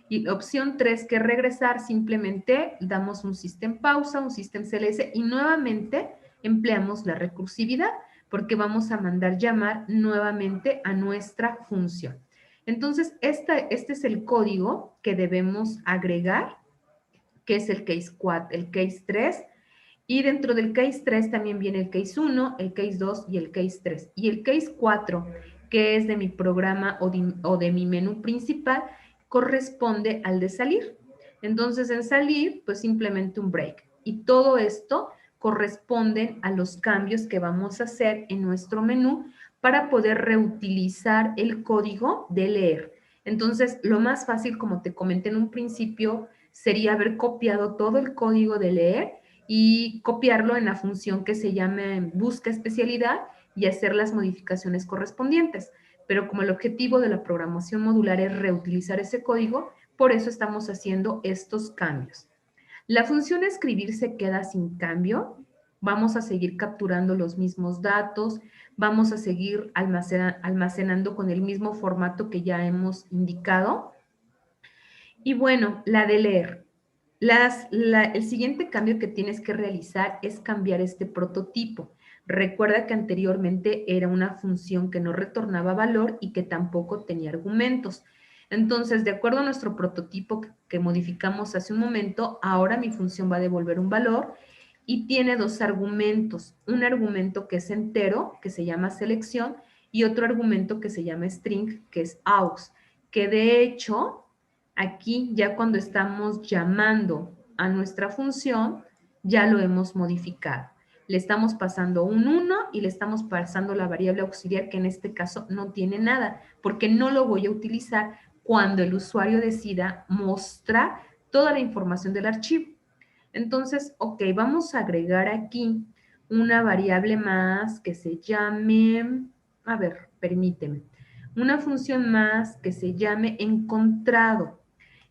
Y la opción 3, que es regresar, simplemente damos un system pausa, un system cls y nuevamente empleamos la recursividad porque vamos a mandar llamar nuevamente a nuestra función. Entonces, este es el código que debemos agregar, que es el case 4, el case 3, y dentro del case 3 también viene el case 1, el case 2 y el case 3. Y el case 4, que es de mi programa o de mi menú principal, corresponde al de salir. Entonces, en salir, pues simplemente un break. Y todo esto corresponden a los cambios que vamos a hacer en nuestro menú para poder reutilizar el código de leer. Entonces, lo más fácil, como te comenté en un principio, sería haber copiado todo el código de leer y copiarlo en la función que se llame busca especialidad y hacer las modificaciones correspondientes. Pero como el objetivo de la programación modular es reutilizar ese código, por eso estamos haciendo estos cambios. La función escribir se queda sin cambio. Vamos a seguir capturando los mismos datos, vamos a seguir almacenando con el mismo formato que ya hemos indicado. Y bueno, la de leer. El siguiente cambio que tienes que realizar es cambiar este prototipo. Recuerda que anteriormente era una función que no retornaba valor y que tampoco tenía argumentos. Entonces, de acuerdo a nuestro prototipo que modificamos hace un momento, ahora mi función va a devolver un valor y tiene dos argumentos. Un argumento que es entero, que se llama selección, y otro argumento que se llama string, que es aux, que de hecho aquí ya cuando estamos llamando a nuestra función, ya lo hemos modificado. Le estamos pasando un 1 y le estamos pasando la variable auxiliar, que en este caso no tiene nada, porque no lo voy a utilizar cuando el usuario decida mostrar toda la información del archivo. Entonces, ok, vamos a agregar aquí una variable más que se llame, a ver, permíteme, una función más que se llame encontrado.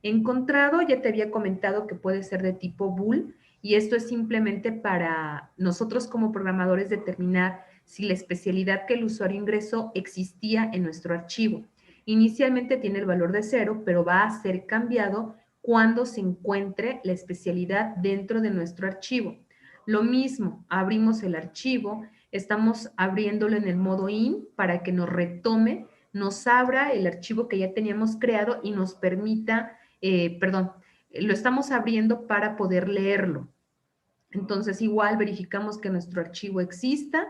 Encontrado, ya te había comentado que puede ser de tipo bool, y esto es simplemente para nosotros como programadores determinar si la especialidad que el usuario ingresó existía en nuestro archivo. Inicialmente tiene el valor de 0, pero va a ser cambiado cuando se encuentre la especialidad dentro de nuestro archivo. Lo mismo, abrimos el archivo, estamos abriéndolo en el modo in para que nos retome, nos abra el archivo que ya teníamos creado y nos permita lo estamos abriendo para poder leerlo. Entonces, igual verificamos que nuestro archivo exista.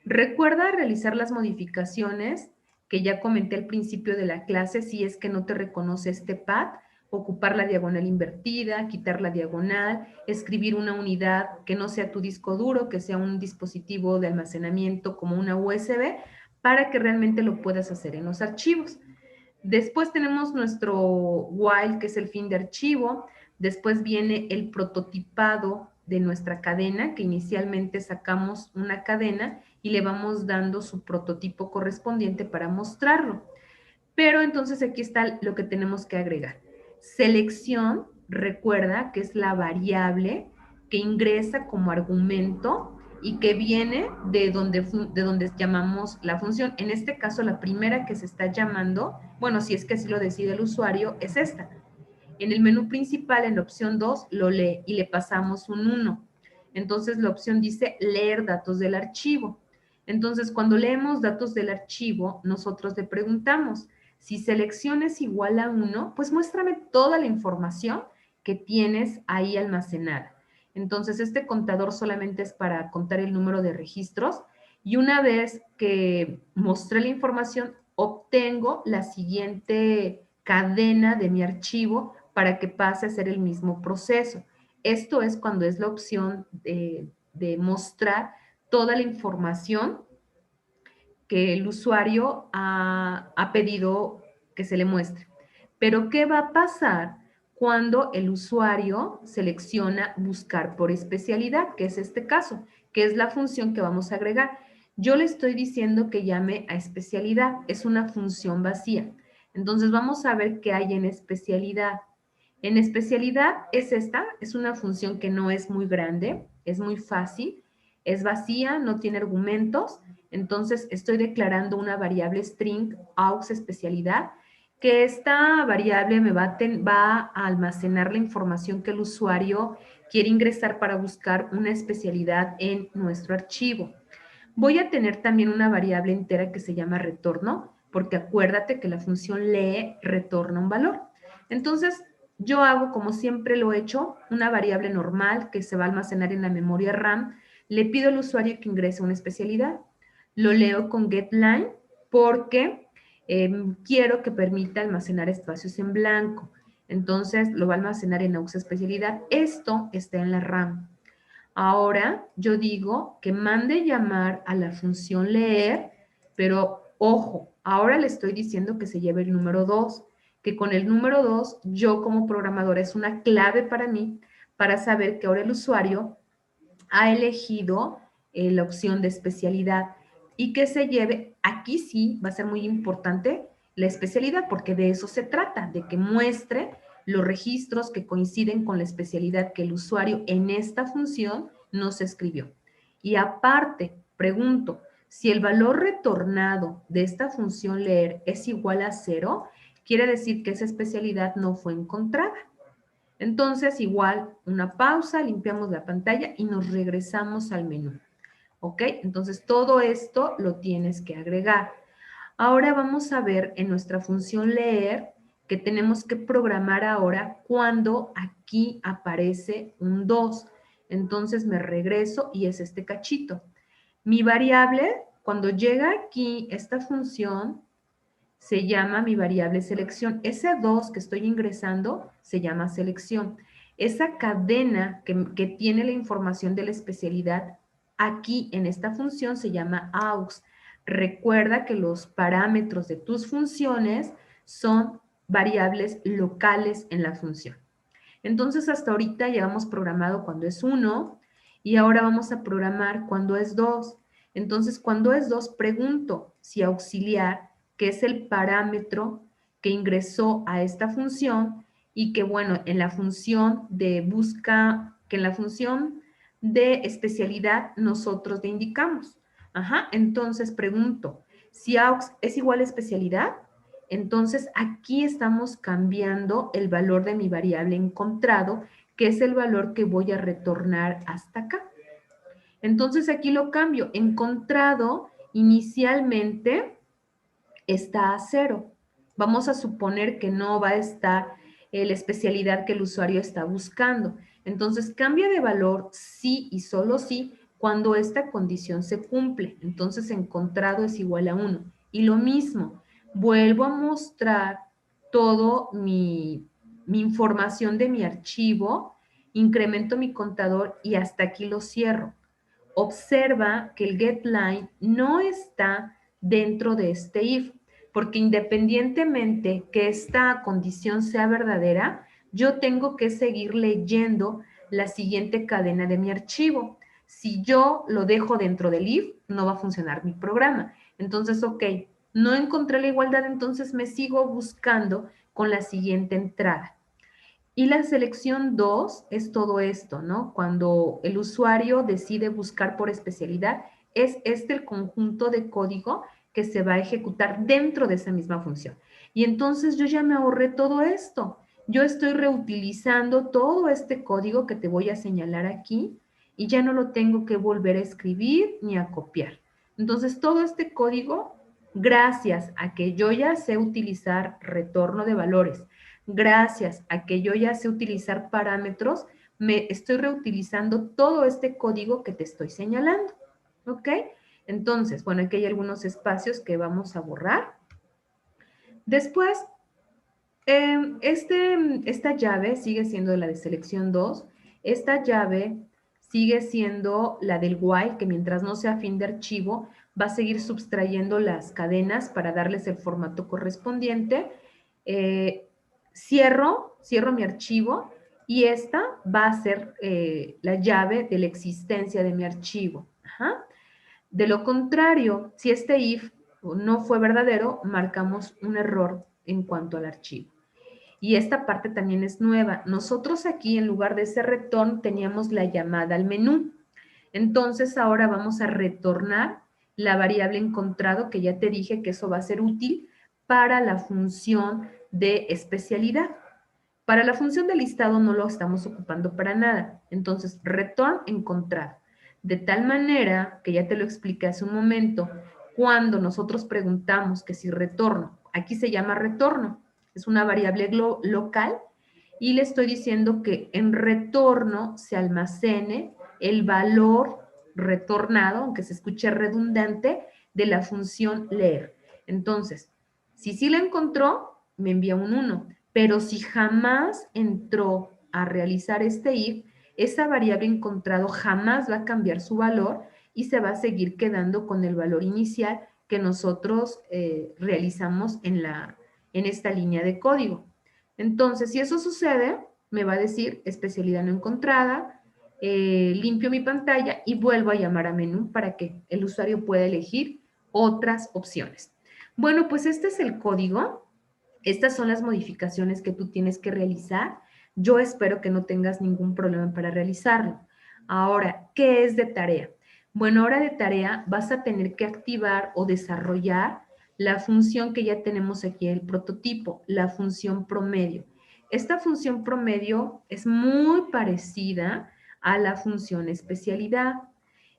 Recuerda realizar las modificaciones que ya comenté al principio de la clase, si es que no te reconoce este pad, ocupar la diagonal invertida, quitar la diagonal, escribir una unidad que no sea tu disco duro, que sea un dispositivo de almacenamiento como una USB, para que realmente lo puedas hacer en los archivos. Después tenemos nuestro while, que es el fin de archivo. Después viene el prototipado de nuestra cadena, que inicialmente sacamos una cadena y le vamos dando su prototipo correspondiente para mostrarlo. Pero entonces aquí está lo que tenemos que agregar. Selección, recuerda que es la variable que ingresa como argumento y que viene de donde llamamos la función. En este caso, la primera que se está llamando, bueno, si es que así lo decide el usuario, es esta. En el menú principal, en la opción 2, lo lee y le pasamos un 1. Entonces, la opción dice leer datos del archivo. Entonces, cuando leemos datos del archivo, nosotros le preguntamos, si selección es igual a 1, pues muéstrame toda la información que tienes ahí almacenada. Entonces, este contador solamente es para contar el número de registros y una vez que mostré la información, obtengo la siguiente cadena de mi archivo para que pase a ser el mismo proceso. Esto es cuando es la opción de mostrar toda la información que el usuario ha pedido que se le muestre. Pero, ¿qué va a pasar cuando el usuario selecciona buscar por especialidad, que es este caso, que es la función que vamos a agregar? Yo le estoy diciendo que llame a especialidad, es una función vacía. Entonces, vamos a ver qué hay en especialidad. En especialidad es esta, es una función que no es muy grande, es muy fácil, es vacía, no tiene argumentos. Entonces, estoy declarando una variable string aux especialidad, que esta variable me va a almacenar la información que el usuario quiere ingresar para buscar una especialidad en nuestro archivo. Voy a tener también una variable entera que se llama retorno, porque acuérdate que la función lee retorna un valor. Entonces, yo hago, como siempre lo he hecho, una variable normal que se va a almacenar en la memoria RAM. Le pido al usuario que ingrese una especialidad. Lo leo con getLine porque quiero que permita almacenar espacios en blanco. Entonces, lo va a almacenar en AUX especialidad. Esto está en la RAM. Ahora, yo digo que mande llamar a la función leer, pero ojo, ahora le estoy diciendo que se lleve el número 2, que con el número 2, yo como programadora es una clave para mí para saber que ahora el usuario ha elegido la opción de especialidad y que se lleve, aquí sí va a ser muy importante la especialidad porque de eso se trata, de que muestre los registros que coinciden con la especialidad que el usuario en esta función nos escribió. Y aparte, pregunto, si el valor retornado de esta función leer es igual a 0, quiere decir que esa especialidad no fue encontrada. Entonces, igual, una pausa, limpiamos la pantalla y nos regresamos al menú. ¿Ok? Entonces, todo esto lo tienes que agregar. Ahora vamos a ver en nuestra función leer que tenemos que programar ahora cuando aquí aparece un 2. Entonces, me regreso y es este cachito. Mi variable, cuando llega aquí esta función, se llama mi variable selección. Ese 2 que estoy ingresando se llama selección. Esa cadena que tiene la información de la especialidad aquí en esta función se llama aux. Recuerda que los parámetros de tus funciones son variables locales en la función. Entonces, hasta ahorita ya hemos programado cuando es 1 y ahora vamos a programar cuando es 2. Entonces, cuando es 2, pregunto si auxiliar, que es el parámetro que ingresó a esta función y que, bueno, en la función de busca, que en la función de especialidad nosotros le indicamos. Ajá, entonces pregunto, si aux es igual a especialidad, entonces aquí estamos cambiando el valor de mi variable encontrado, que es el valor que voy a retornar hasta acá. Entonces aquí lo cambio. Encontrado inicialmente está a 0. Vamos a suponer que no va a estar la especialidad que el usuario está buscando. Entonces cambia de valor sí y solo sí cuando esta condición se cumple. Entonces encontrado es igual a 1. Y lo mismo, vuelvo a mostrar todo mi información de mi archivo, incremento mi contador y hasta aquí lo cierro. Observa que el getLine no está dentro de este if, porque independientemente que esta condición sea verdadera, yo tengo que seguir leyendo la siguiente cadena de mi archivo. Si yo lo dejo dentro del if, no va a funcionar mi programa. Entonces, ok, no encontré la igualdad, entonces me sigo buscando con la siguiente entrada. Y la selección 2 es todo esto, ¿no? Cuando el usuario decide buscar por especialidad, es este el conjunto de código que se va a ejecutar dentro de esa misma función. Y entonces yo ya me ahorré todo esto. Yo estoy reutilizando todo este código que te voy a señalar aquí y ya no lo tengo que volver a escribir ni a copiar. Entonces, todo este código, gracias a que yo ya sé utilizar retorno de valores, gracias a que yo ya sé utilizar parámetros, me estoy reutilizando todo este código que te estoy señalando, ¿ok? Entonces, bueno, aquí hay algunos espacios que vamos a borrar. Después, esta llave sigue siendo la de selección 2. Esta llave sigue siendo la del while, que mientras no sea fin de archivo, va a seguir sustrayendo las cadenas para darles el formato correspondiente. Cierro mi archivo y esta va a ser la llave de la existencia de mi archivo. Ajá. De lo contrario, si este if no fue verdadero, marcamos un error en cuanto al archivo. Y esta parte también es nueva. Nosotros aquí, en lugar de ese return, teníamos la llamada al menú. Entonces, ahora vamos a retornar la variable encontrado, que ya te dije que eso va a ser útil para la función de especialidad. Para la función de listado no lo estamos ocupando para nada. Entonces, return encontrado. De tal manera, que ya te lo expliqué hace un momento, cuando nosotros preguntamos que si retorno, aquí se llama retorno, es una variable local, y le estoy diciendo que en retorno se almacene el valor retornado, aunque se escuche redundante, de la función leer. Entonces, Si sí la encontró, me envía un 1, pero si jamás entró a realizar este if, esa variable encontrado jamás va a cambiar su valor y se va a seguir quedando con el valor inicial que nosotros realizamos en esta línea de código. Entonces, si eso sucede, me va a decir especialidad no encontrada, limpio mi pantalla y vuelvo a llamar a menú para que el usuario pueda elegir otras opciones. Bueno, pues este es el código. Estas son las modificaciones que tú tienes que realizar. Yo espero que no tengas ningún problema para realizarlo. Ahora, ¿qué es de tarea? Bueno, ahora de tarea vas a tener que activar o desarrollar la función que ya tenemos aquí en el prototipo, la función promedio. Esta función promedio es muy parecida a la función especialidad.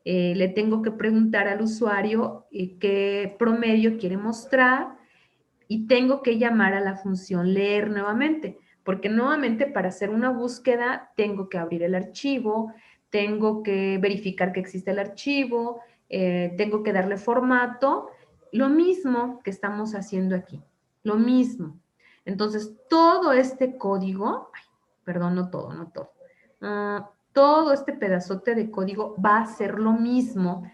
Le tengo que preguntar al usuario qué promedio quiere mostrar y tengo que llamar a la función leer nuevamente, porque nuevamente para hacer una búsqueda tengo que abrir el archivo, tengo que verificar que existe el archivo, tengo que darle formato, lo mismo que estamos haciendo aquí, lo mismo. Entonces, todo este código, ay, perdón, no todo, no todo, todo este pedazote de código va a ser lo mismo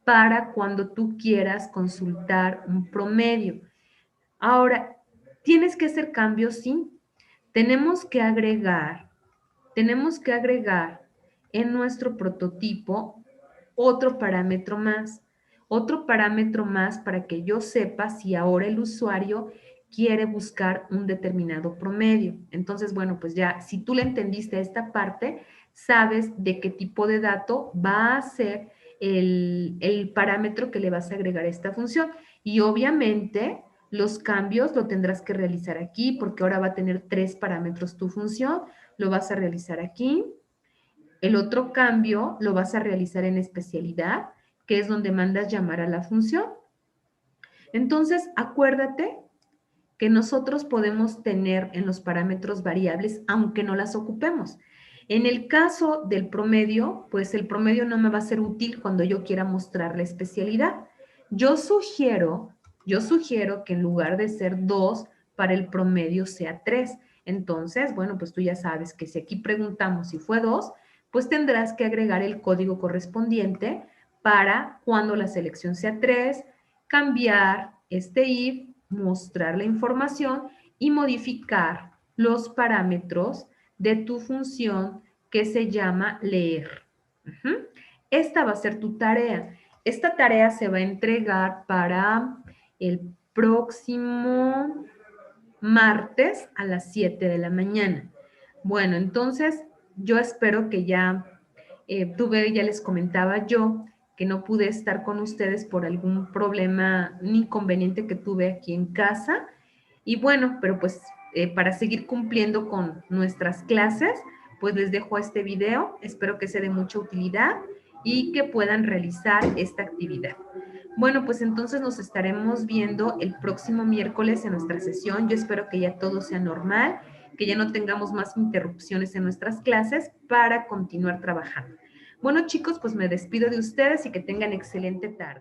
para cuando tú quieras consultar un promedio. Ahora, tienes que hacer cambios, sí. Tenemos que agregar, tenemos que agregar en nuestro prototipo otro parámetro más para que yo sepa si ahora el usuario quiere buscar un determinado promedio. Entonces, bueno, pues ya, si tú le entendiste esta parte, sabes de qué tipo de dato va a ser el parámetro que le vas a agregar a esta función. Y obviamente los cambios lo tendrás que realizar aquí porque ahora va a tener 3 parámetros tu función. Lo vas a realizar aquí. El otro cambio lo vas a realizar en especialidad, que es donde mandas llamar a la función. Entonces, acuérdate que nosotros podemos tener en los parámetros variables aunque no las ocupemos. En el caso del promedio, pues el promedio no me va a ser útil cuando yo quiera mostrar la especialidad. Yo sugiero, que en lugar de ser 2, para el promedio sea 3. Entonces, bueno, pues tú ya sabes que si aquí preguntamos si fue 2, pues tendrás que agregar el código correspondiente para cuando la selección sea 3, cambiar este if, mostrar la información y modificar los parámetros de tu función que se llama leer. Esta va a ser tu tarea. Esta tarea se va a entregar para el próximo martes a las 7 de la mañana. Bueno, entonces yo espero que ya ya les comentaba yo que no pude estar con ustedes por algún problema, un inconveniente que tuve aquí en casa. Y bueno, pero pues para seguir cumpliendo con nuestras clases, pues les dejo este video. Espero que sea de mucha utilidad y que puedan realizar esta actividad. Bueno, pues entonces nos estaremos viendo el próximo miércoles en nuestra sesión. Yo espero que ya todo sea normal, que ya no tengamos más interrupciones en nuestras clases para continuar trabajando. Bueno, chicos, pues me despido de ustedes y que tengan excelente tarde.